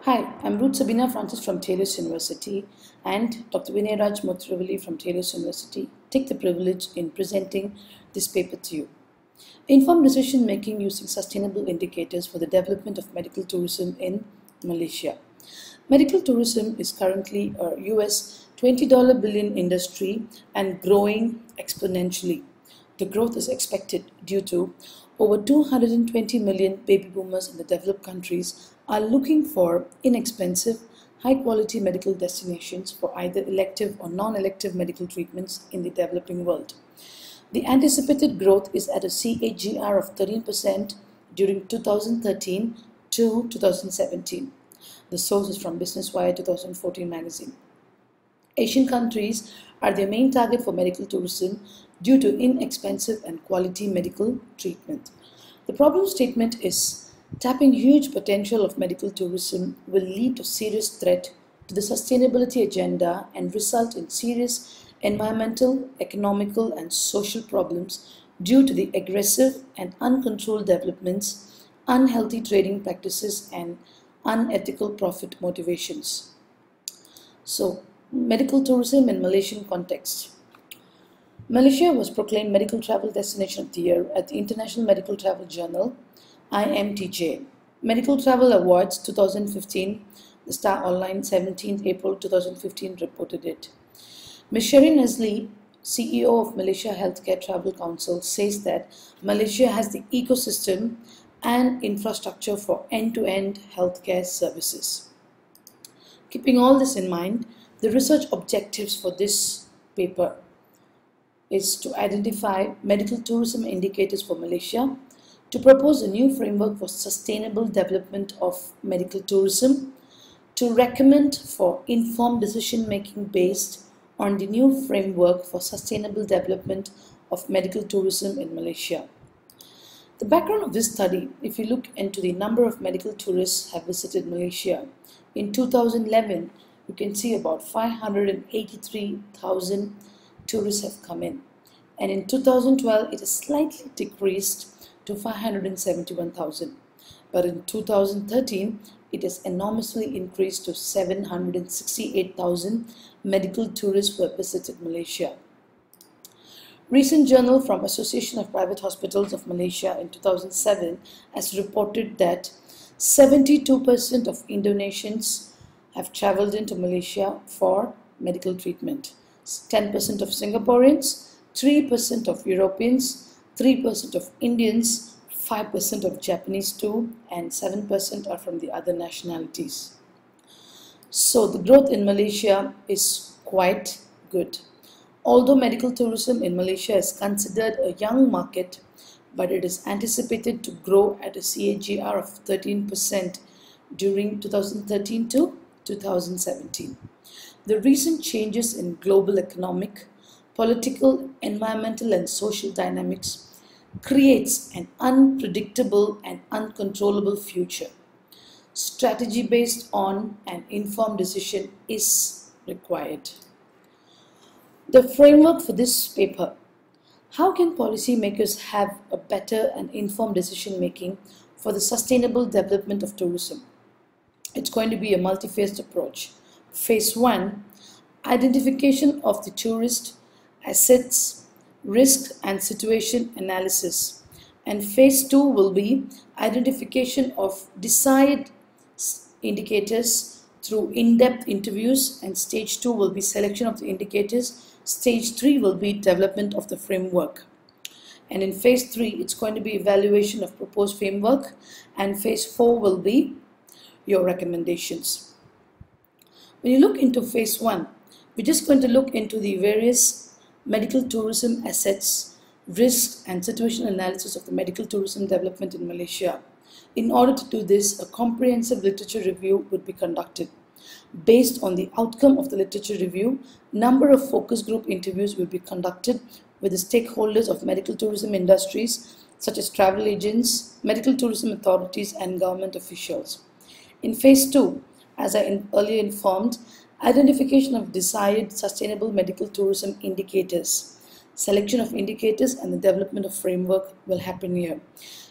Hi, I'm Ruth Sabina Francis from Taylor's University and Dr. Vinay Raj Motravali from Taylor's University take the privilege in presenting this paper to you. Informed decision making using sustainable indicators for the development of medical tourism in Malaysia. Medical tourism is currently a US $20 billion industry and growing exponentially. The growth is expected due to over 220 million baby boomers in the developed countries are looking for inexpensive, high-quality medical destinations for either elective or non-elective medical treatments in the developing world. The anticipated growth is at a CAGR of 13% during 2013 to 2017. The source is from Business Wire 2014 magazine. Asian countries are their main target for medical tourism due to inexpensive and quality medical treatment. The problem statement is tapping huge potential of medical tourism will lead to serious threat to the sustainability agenda and result in serious environmental, economical and social problems due to the aggressive and uncontrolled developments, unhealthy trading practices and unethical profit motivations. So, medical tourism in Malaysian context. Malaysia was proclaimed Medical Travel Destination of the Year at the International Medical Travel Journal, IMTJ. Medical Travel Awards 2015, the Star Online 17th April 2015 reported it. Ms. Sherin Nazli, CEO of Malaysia Healthcare Travel Council, says that Malaysia has the ecosystem and infrastructure for end-to-end healthcare services. Keeping all this in mind, the research objectives for this paper is to identify medical tourism indicators for Malaysia, to propose a new framework for sustainable development of medical tourism, to recommend for informed decision making based on the new framework for sustainable development of medical tourism in Malaysia. The background of this study, if you look into the number of medical tourists have visited Malaysia, in 2011, you can see about 583,000 tourists have come in. And in 2012, it has slightly decreased to 571,000. But in 2013, it has enormously increased to 768,000 medical tourists who have visited Malaysia. Recent journal from Association of Private Hospitals of Malaysia in 2007 has reported that 72% of Indonesians have travelled into Malaysia for medical treatment. 10% of Singaporeans, 3% of Europeans, 3% of Indians, 5% of Japanese too, and 7% are from the other nationalities. So the growth in Malaysia is quite good. Although medical tourism in Malaysia is considered a young market, but it is anticipated to grow at a CAGR of 13% during 2013 to 2017. The recent changes in global economic, political, environmental and social dynamics creates an unpredictable and uncontrollable future. Strategy based on an informed decision is required. The framework for this paper. How can policymakers have a better and informed decision making for the sustainable development of tourism? It's going to be a multi-phased approach. Phase 1, identification of the tourist, assets, risk and situation analysis. And phase 2 will be identification of desired indicators through in-depth interviews, and stage 2 will be selection of the indicators. Stage 3 will be development of the framework. And in phase 3, it's going to be evaluation of proposed framework, and phase 4 will be your recommendations. When you look into phase 1, we're just going to look into the various medical tourism assets, risks and situation analysis of the medical tourism development in Malaysia. In order to do this, a comprehensive literature review would be conducted. Based on the outcome of the literature review, number of focus group interviews will be conducted with the stakeholders of medical tourism industries such as travel agents, medical tourism authorities and government officials. In phase 2, as I earlier informed, identification of desired sustainable medical tourism indicators. Selection of indicators and the development of framework will happen here.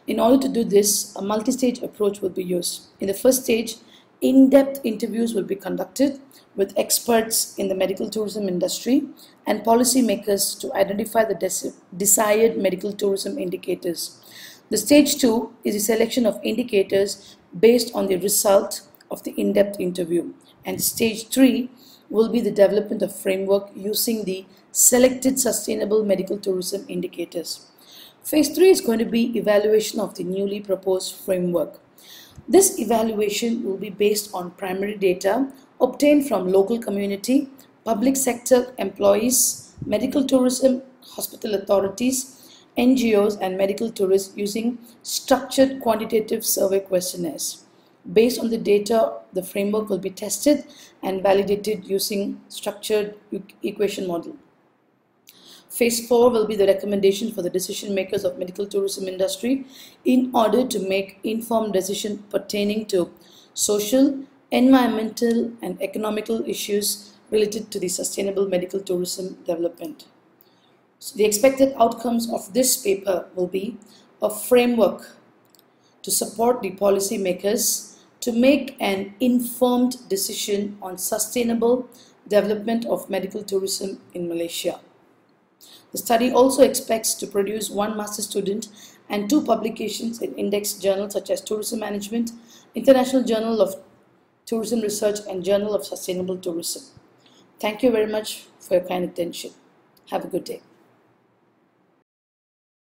In order to do this, a multi-stage approach will be used. In the first stage, In-depth interviews will be conducted with experts in the medical tourism industry and policymakers to identify the desired medical tourism indicators. The stage 2 is the selection of indicators based on the result of the in-depth interview, and stage 3 will be the development of framework using the selected sustainable medical tourism indicators. Phase 3 is going to be evaluation of the newly proposed framework. This evaluation will be based on primary data obtained from local community, public sector employees, medical tourism, hospital authorities, NGOs and medical tourists using structured quantitative survey questionnaires. Based on the data, the framework will be tested and validated using structured equation model. Phase 4 will be the recommendation for the decision makers of medical tourism industry in order to make informed decisions pertaining to social, environmental and economical issues related to the sustainable medical tourism development. So the expected outcomes of this paper will be a framework to support the policy makers to make an informed decision on sustainable development of medical tourism in Malaysia. The study also expects to produce 1 master student and 2 publications in index journals such as Tourism Management, International Journal of Tourism Research and Journal of Sustainable Tourism. Thank you very much for your kind attention. Have a good day.